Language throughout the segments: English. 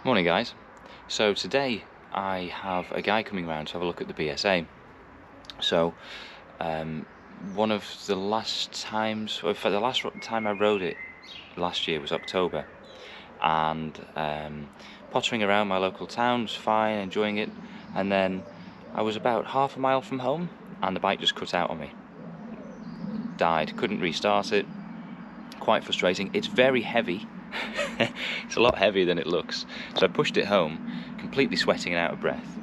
Morning guys. So today I have a guy coming around to have a look at the BSA. So one of the last times, or for the last time I rode it last year was October, and pottering around my local town was fine, enjoying it, and then I was about half a mile from home and the bike just cut out on me. Died, couldn't restart it. Quite frustrating. It's very heavy. It's a lot heavier than it looks. So I pushed it home, completely sweating and out of breath,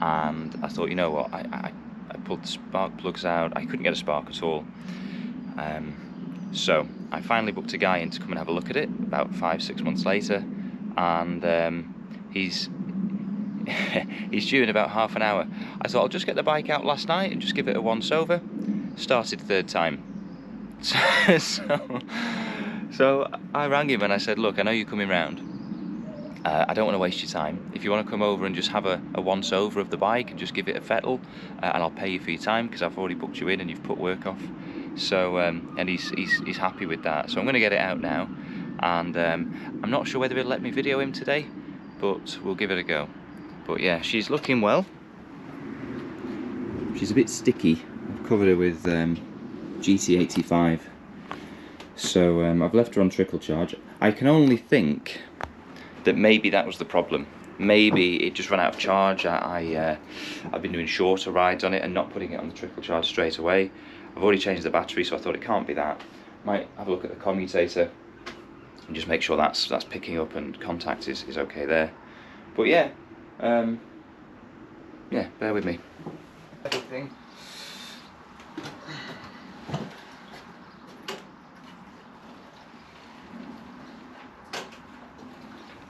and I thought, you know what, I pulled the spark plugs out. I couldn't get a spark at all. So I finally booked a guy in to come and have a look at it about 5-6 months later, and he's he's due in about half an hour. I thought I'll just get the bike out last night and just give it a once over. Started third time. So I rang him and I said, look, I know you're coming round. I don't want to waste your time. If you want to come over and just have a once over of the bike and just give it a fettle, and I'll pay you for your time because I've already booked you in and you've put work off. So and he's happy with that. So I'm going to get it out now, and I'm not sure whether he'll let me video him today, but we'll give it a go. But yeah, she's looking well. She's a bit sticky. I've covered her with GT85. So I've left her on trickle charge. I can only think that maybe that was the problem. Maybe it just ran out of charge. I've been doing shorter rides on it and not putting it on the trickle charge straight away. I've already changed the battery, so I thought it can't be that. Might have a look at the commutator and just make sure that's picking up and contact is okay there. But yeah, yeah, bear with me. Everything.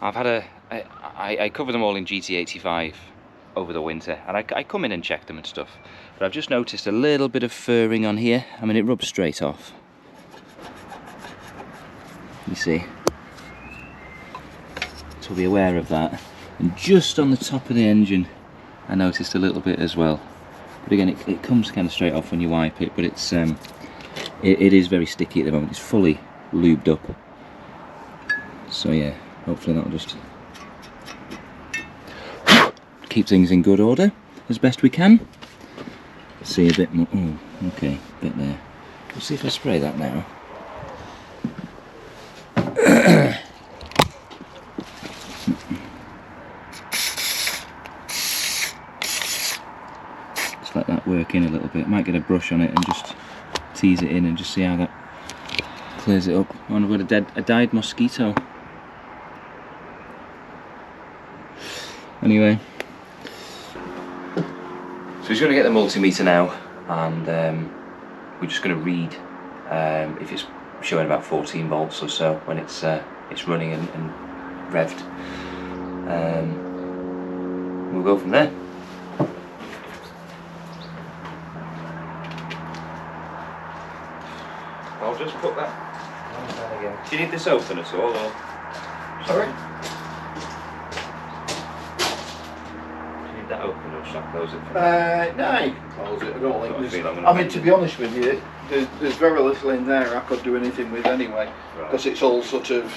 I've had I cover them all in GT85 over the winter, and I come in and check them and stuff, but I've just noticed a little bit of furring on here. I mean, it rubs straight off. You see? So be aware of that. And just on the top of the engine, I noticed a little bit as well. But again, it comes kind of straight off when you wipe it, but it's it is very sticky at the moment. It's fully lubed up. So yeah. Hopefully that'll just keep things in good order as best we can. See a bit more. Oh, okay, a bit there. We'll see if I spray that now. Just let that work in a little bit. Might get a brush on it and just tease it in and just see how that clears it up. Oh, and I've got a died mosquito. Anyway, so he's going to get the multimeter now, and we're just going to read if it's showing about 14 volts or so when it's running and revved. We'll go from there. I'll just put that down again. Do you need this open at all? Or? Sorry? That open or should I close it for no, you can close it. I don't think there's... I mean, to be honest with you, there's very little in there I could do anything with anyway, because it's all sort of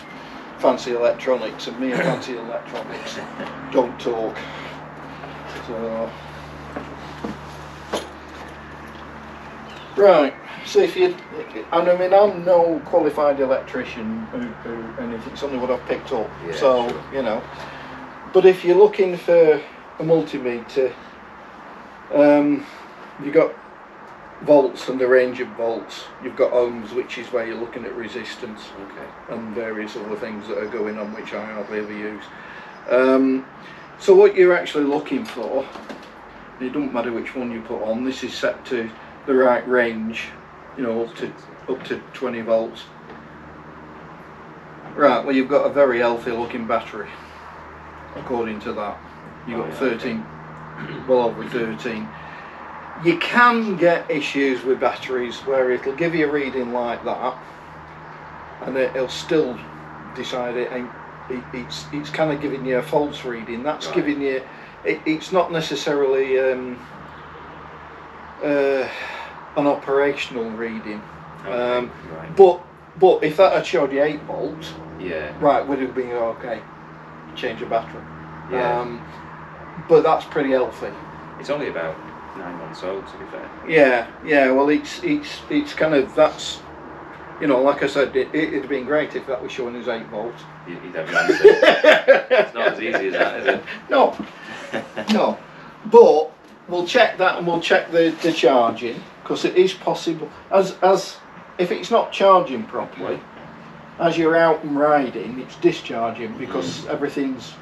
fancy electronics, and me and fancy electronics don't talk. So, right. So if you, and I mean, I'm no qualified electrician who anything. It's only what I've picked up. Yeah, so sure. You know, but if you're looking for a multimeter, you've got volts and the range of volts. You've got ohms, which is where you're looking at resistance, okay, and various other things that are going on, which I hardly ever use. So what you're actually looking for, it doesn't matter which one you put on. This is set to the right range, you know, up to 20 volts. Right. Well, you've got a very healthy looking battery, according to that. You've got 13, well over 13. You can get issues with batteries where it'll give you a reading like that, and it'll still decide it's kind of giving you a false reading. That's right. Giving you, it's not necessarily an operational reading. Okay, right. But if that had showed you 8 volts, yeah, right, would it be okay? change a battery. Yeah. But that's pretty healthy. It's only about 9 months old, to be fair. Yeah. Well, it's kind of, that's, you know, like I said, it'd have been great if that was showing us 8 volts. You'd have your answer. It's not as easy as that, is it? No, no. But we'll check that, and we'll check the charging, because it is possible, as if it's not charging properly, as you're out and riding, it's discharging because everything's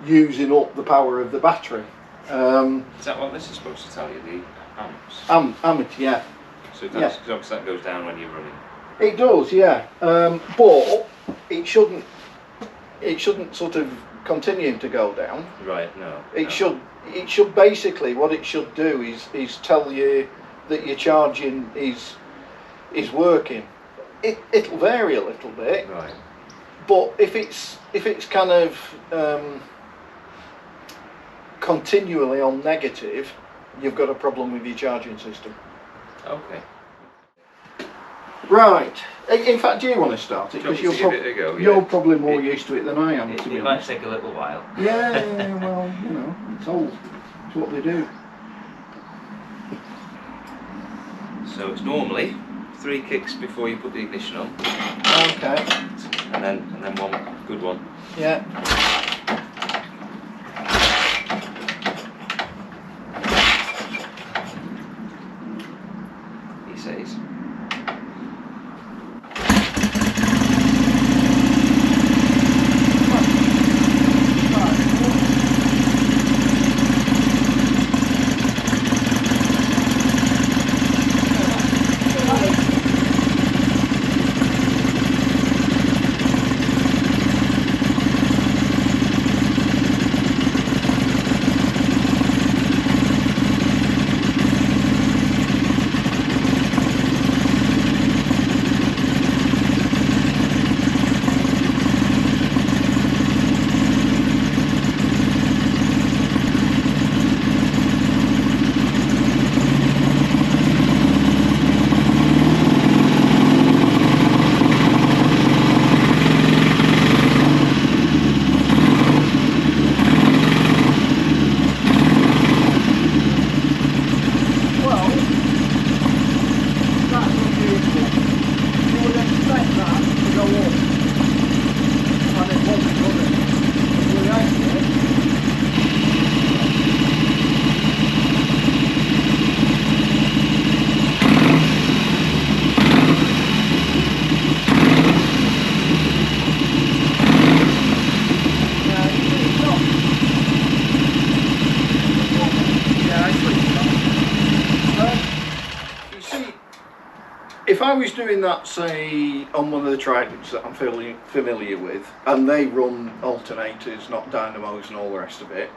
using up the power of the battery. Is that what this is supposed to tell you, the amps? Amp, yeah. So that's, because that goes down when you're running. It does, yeah. But it shouldn't sort of continue to go down. Right, no. It should basically, what it should do is tell you that your charging is working. It'll vary a little bit. Right. But if it's kind of continually on negative, you've got a problem with your charging system. Okay. Right. In fact, do you want to start it? Because you're probably more used to it than I am. It might take a little while. Yeah, well, you know, it's old. It's what they do. So it's normally 3 kicks before you put the ignition on. Okay. And then one good one. Yeah. He says. If I was doing that, say, on one of the Tridents that I'm fairly familiar with, and they run alternators, not dynamos and all the rest of it,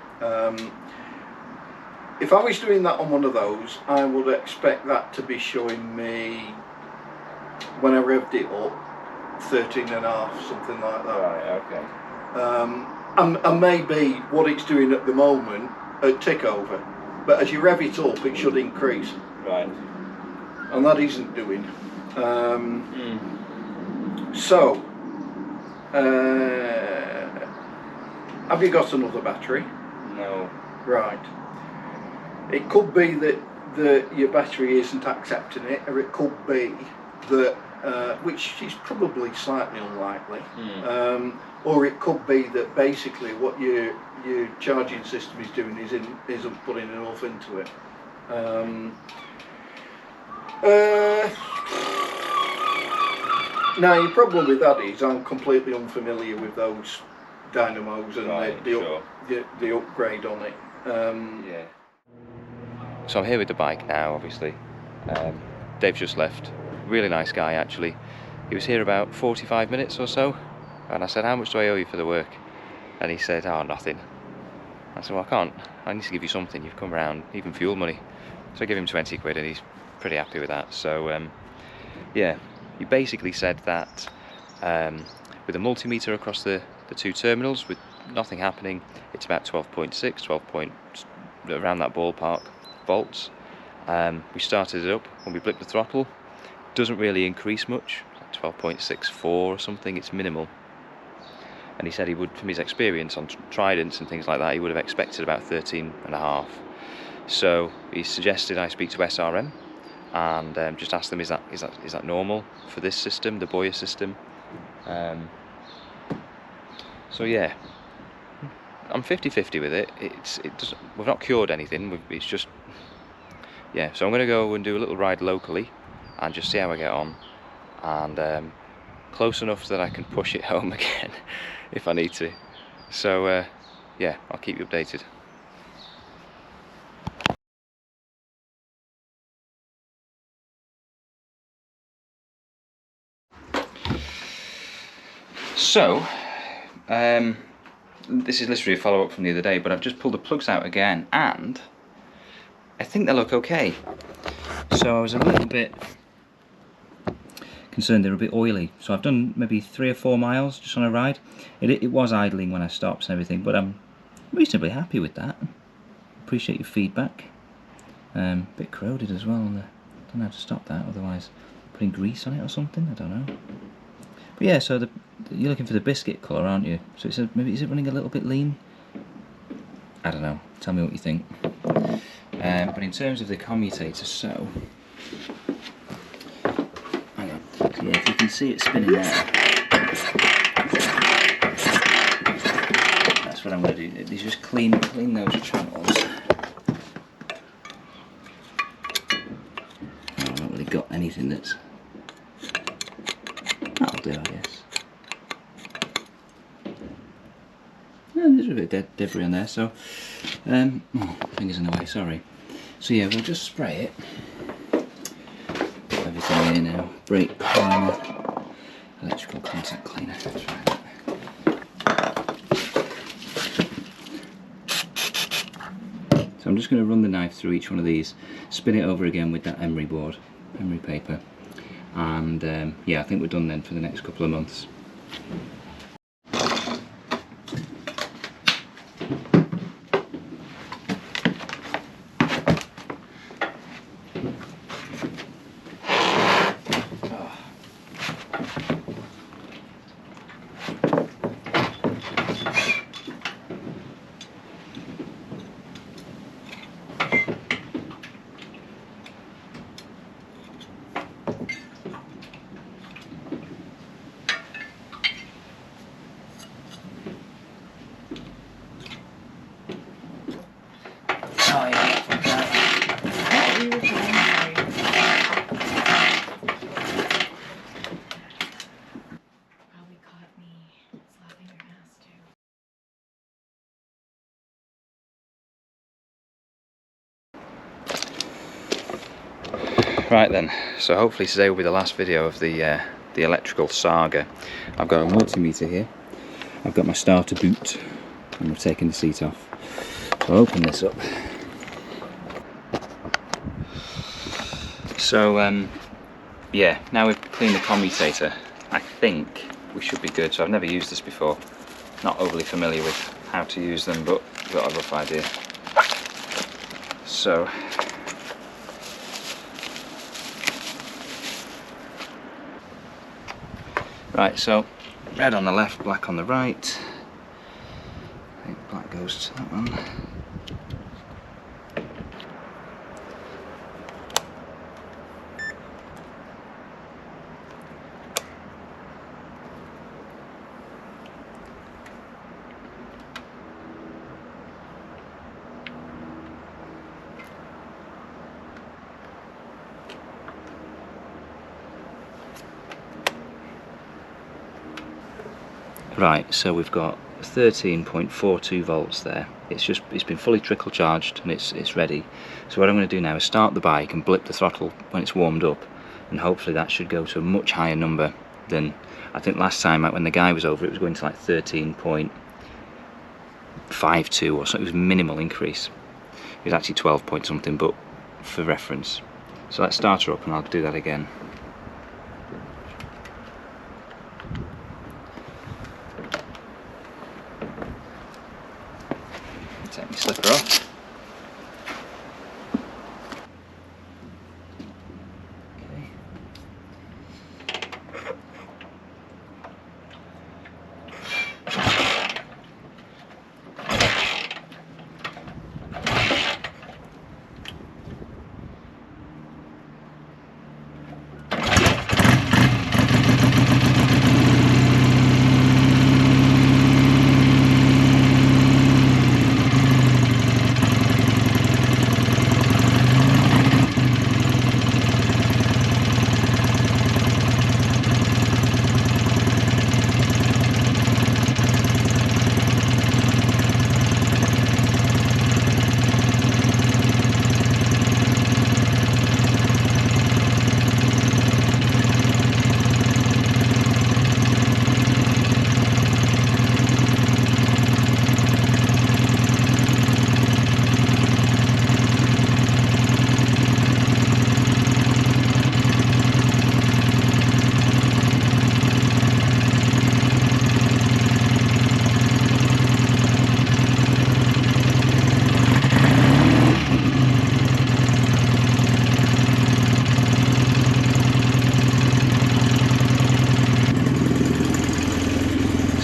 if I was doing that on one of those, I would expect that to be showing me, when I revved it up, 13.5, something like that. Right, okay. And maybe what it's doing at the moment at tick over, but as you rev it up, it should increase. Right. And that isn't doing. So, have you got another battery? No. Right. It could be that your battery isn't accepting it, or it could be that, which is probably slightly unlikely, or it could be that basically what your charging system is doing isn't putting enough into it. Now, your problem with that is I'm completely unfamiliar with those dynamos and the upgrade on it. Yeah. So I'm here with the bike now, obviously. Dave's just left. Really nice guy, actually. He was here about 45 minutes or so, and I said, how much do I owe you for the work? And he said, oh, nothing. I said, well, I need to give you something. You've come round, even fuel money. So I give him 20 quid, and he's pretty happy with that. So yeah, he basically said that with a multimeter across the 2 terminals with nothing happening, it's about 12.6, 12 point, around that ballpark volts. We started it up when we blipped the throttle. Doesn't really increase much, 12.64 or something, it's minimal. and he said he would, from his experience on Tridents and things like that, he would have expected about 13.5. So he suggested I speak to SRM and just ask them, is that normal for this system, the Boyer system? So yeah, I'm 50-50 with it. We've not cured anything. It's just, yeah. So I'm going to go and do a little ride locally and just see how I get on, and close enough that I can push it home again if I need to. So yeah, I'll keep you updated. So this is literally a follow-up from the other day, but I've just pulled the plugs out again and I think they look okay. So I was a little bit concerned they're a bit oily, so I've done maybe 3 or 4 miles just on a ride. It was idling when I stopped and everything, but I'm reasonably happy with that. Appreciate your feedback. Bit corroded as well, and I don't know how to stop that, otherwise putting grease on it or something, I don't know. But yeah, so you're looking for the biscuit colour, aren't you? So maybe is it running a little bit lean? I don't know, tell me what you think. But in terms of the commutator, so hang on. So yeah, if you can see it spinning there, that's what I'm going to do. Is just clean those channels. I've not really got anything that'll do, I guess. Yeah, there's a bit of debris on there, so oh, fingers in the way, sorry. So yeah, we'll just spray it. Put everything in now. Brake primer, electrical contact cleaner. Let's try that. So I'm just going to run the knife through each one of these, spin it over again with that emery board, emery paper, and yeah, I think we're done then for the next couple of months. Oh yeah, probably caught me slapping your ass too. Right then, so hopefully today will be the last video of the electrical saga. I've got a multimeter here, I've got my starter boot, and I've taken the seat off. So I'll open this up. So yeah, now we've cleaned the commutator, I think we should be good. So I've never used this before, not overly familiar with how to use them, but I've got a rough idea. So right, so red on the left, black on the right. I think black goes to that one. Right, so we've got 13.42 volts there. It's been fully trickle charged and it's ready. So what I'm going to do now is start the bike and blip the throttle when it's warmed up, and hopefully that should go to a much higher number than I think last time when the guy was over. It was going to like 13.52 or so. It was a minimal increase. It was actually 12 point something, but for reference. So let's start her up and I'll do that again. Take my slipper off. Okay.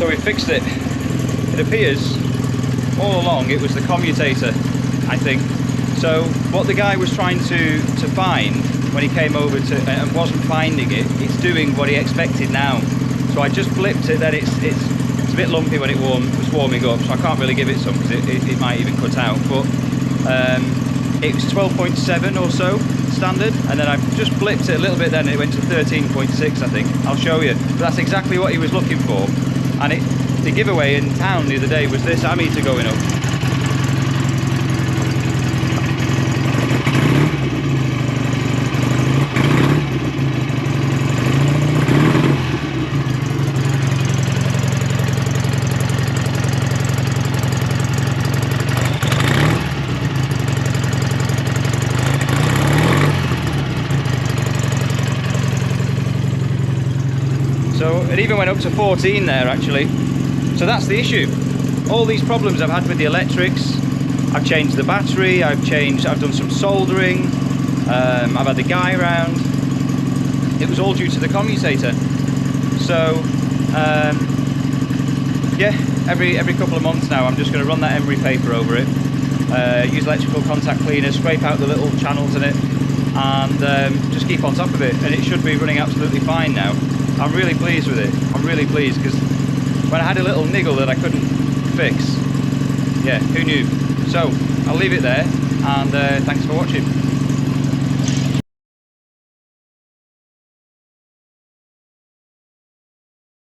So we fixed it. It appears all along it was the commutator, I think. So what the guy was trying to find when he came over to and wasn't finding it, it's doing what he expected now. So I just flipped it, then it's a bit lumpy when it was warming up, so I can't really give it some because it might even cut out. But it was 12.7 or so standard, and then I've just flipped it a little bit, then it went to 13.6, I think. I'll show you. But that's exactly what he was looking for. And the giveaway in town the other day was this ammeter going up. So it even went up to 14 there actually. So that's the issue. All these problems I've had with the electrics, I've changed the battery, I've done some soldering, I've had the guy around. It was all due to the commutator. So yeah, every couple of months now I'm just going to run that emery paper over it, use electrical contact cleaner, scrape out the little channels in it, and just keep on top of it, and it should be running absolutely fine now. I'm really pleased with it. I'm really pleased because when I had a little niggle that I couldn't fix, yeah, who knew? So I'll leave it there, and thanks for watching.